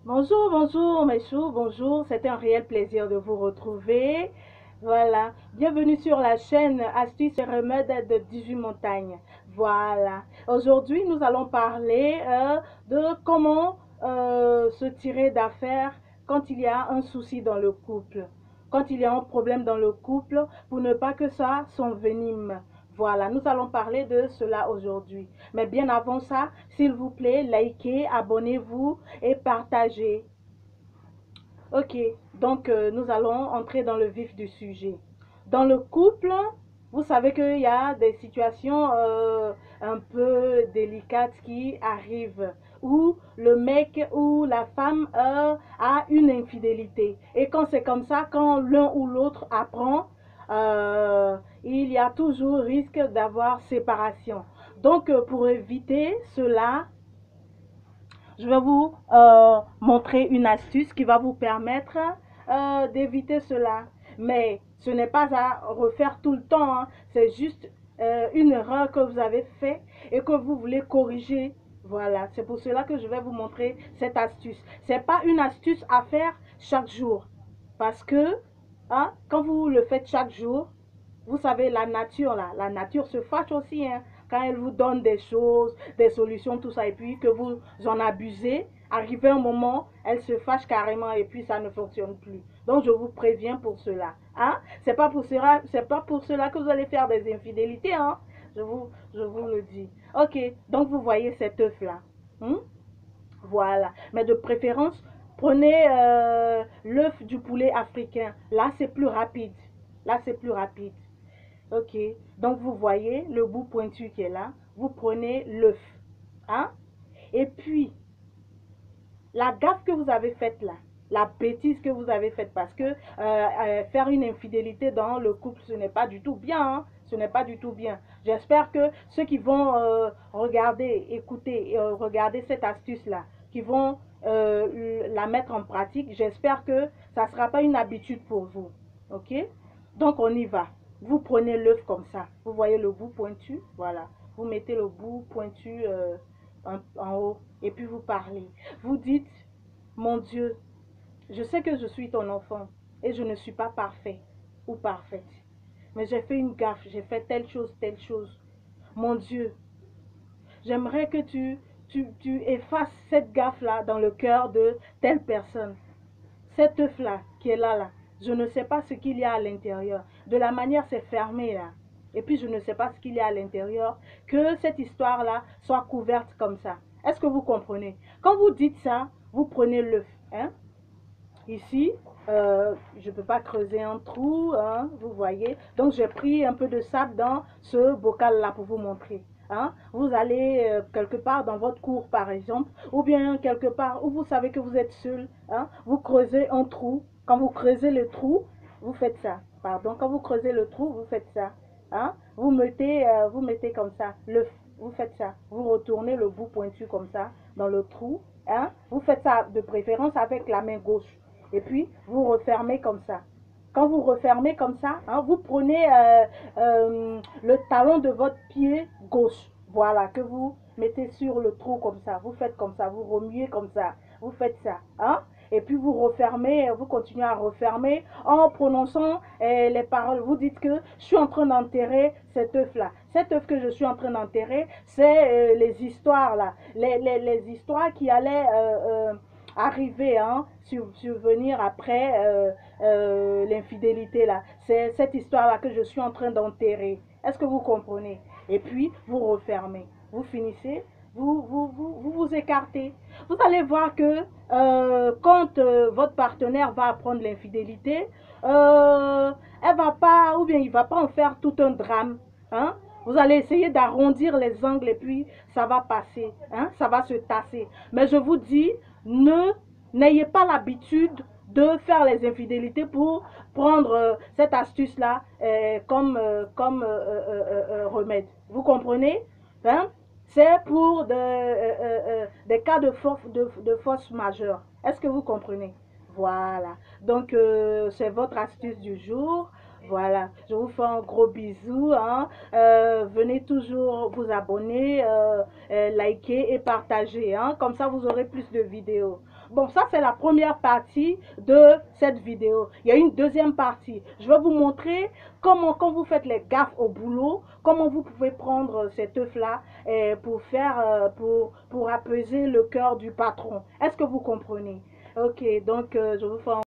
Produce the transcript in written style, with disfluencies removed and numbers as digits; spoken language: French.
Bonjour, bonjour, mes choux, bonjour. C'est un réel plaisir de vous retrouver. Voilà. Bienvenue sur la chaîne Astuces et remèdes de 18 montagnes. Voilà. Aujourd'hui, nous allons parler de comment se tirer d'affaire quand il y a un souci dans le couple. Quand il y a un problème dans le couple, pour ne pas que ça s'envenime. Voilà, nous allons parler de cela aujourd'hui. Mais bien avant ça, s'il vous plaît, likez, abonnez-vous et partagez. Ok, donc nous allons entrer dans le vif du sujet. Dans le couple, vous savez qu'il y a des situations un peu délicates qui arrivent où le mec ou la femme a une infidélité. Et quand c'est comme ça, quand l'un ou l'autre apprend, il y a toujours risque d'avoir séparation. Donc pour éviter cela, je vais vous montrer une astuce qui va vous permettre d'éviter cela. Mais ce n'est pas à refaire tout le temps, hein. C'est juste une erreur que vous avez faite et que vous voulez corriger. Voilà, c'est pour cela que je vais vous montrer cette astuce. Ce n'est pas une astuce à faire chaque jour. Parce que quand vous le faites chaque jour, vous savez, la nature, là, la nature se fâche aussi, hein, quand elle vous donne des choses, des solutions, tout ça, et puis que vous en abusez, arrivé un moment, elle se fâche carrément et puis ça ne fonctionne plus. Donc, je vous préviens pour cela. Hein? C'est pas pour cela que vous allez faire des infidélités, hein? Je vous le dis. Ok, donc vous voyez cet œuf-là. Hmm? Voilà. Mais de préférence, prenez l'œuf du poulet africain. Là, c'est plus rapide. Là, c'est plus rapide. Ok. Donc, vous voyez le bout pointu qui est là. Vous prenez l'œuf. Hein? Et puis, la gaffe que vous avez faite là, la bêtise que vous avez faite, parce que faire une infidélité dans le couple, ce n'est pas du tout bien. Hein? Ce n'est pas du tout bien. J'espère que ceux qui vont regarder, écouter, regarder cette astuce-là, qui vont la mettre en pratique, j'espère que ça ne sera pas une habitude pour vous. Ok? Donc, on y va. Vous prenez l'œuf comme ça. Vous voyez le bout pointu? Voilà. Vous mettez le bout pointu en haut et puis vous parlez. Vous dites, mon Dieu, je sais que je suis ton enfant et je ne suis pas parfait ou parfaite. Mais j'ai fait une gaffe, j'ai fait telle chose, telle chose. Mon Dieu, j'aimerais que tu effaces cette gaffe-là dans le cœur de telle personne. Cet œuf-là qui est là, là, je ne sais pas ce qu'il y a à l'intérieur. De la manière, c'est fermé là. Et puis, je ne sais pas ce qu'il y a à l'intérieur. Que cette histoire-là soit couverte comme ça. Est-ce que vous comprenez? Quand vous dites ça, vous prenez l'œuf. Hein? Ici, je ne peux pas creuser un trou, hein, vous voyez. Donc, j'ai pris un peu de sable dans ce bocal-là pour vous montrer. Hein. Vous allez quelque part dans votre cour, par exemple, ou bien quelque part où vous savez que vous êtes seul. Hein, vous creusez un trou. Quand vous creusez le trou, vous faites ça. Pardon, quand vous creusez le trou, vous faites ça. Hein. Vous mettez comme ça le, vous faites ça. Vous retournez le bout pointu comme ça dans le trou. Hein. Vous faites ça de préférence avec la main gauche. Et puis, vous refermez comme ça. Quand vous refermez comme ça, hein, vous prenez le talon de votre pied gauche. Voilà, que vous mettez sur le trou comme ça. Vous faites comme ça, vous remuez comme ça. Vous faites ça. Hein? Et puis vous refermez, vous continuez à refermer en prononçant les paroles. Vous dites que je suis en train d'enterrer cet œuf-là. Cet œuf que je suis en train d'enterrer, c'est les histoires là. Les histoires qui allaient arriver, hein, survenir après l'infidélité là. C'est cette histoire-là que je suis en train d'enterrer. Est-ce que vous comprenez? Et puis, vous refermez. Vous finissez, vous écartez. Vous allez voir que quand votre partenaire va apprendre l'infidélité, elle va pas, ou bien il va pas en faire tout un drame. Hein? Vous allez essayer d'arrondir les angles et puis ça va passer, hein? Ça va se tasser. Mais je vous dis, n'ayez pas l'habitude de faire les infidélités pour prendre cette astuce-là comme remède. Vous comprenez? Hein? C'est pour des cas de force majeure. Est-ce que vous comprenez? Voilà. Donc, c'est votre astuce du jour. Voilà. Je vous fais un gros bisou. Hein. Venez toujours vous abonner, liker et partager. Hein. Comme ça, vous aurez plus de vidéos. Bon, ça c'est la première partie de cette vidéo. Il y a une deuxième partie. Je vais vous montrer comment, quand vous faites les gaffes au boulot, comment vous pouvez prendre cet œuf-là pour faire, pour apaiser le cœur du patron. Est-ce que vous comprenez? Ok, donc je vous fais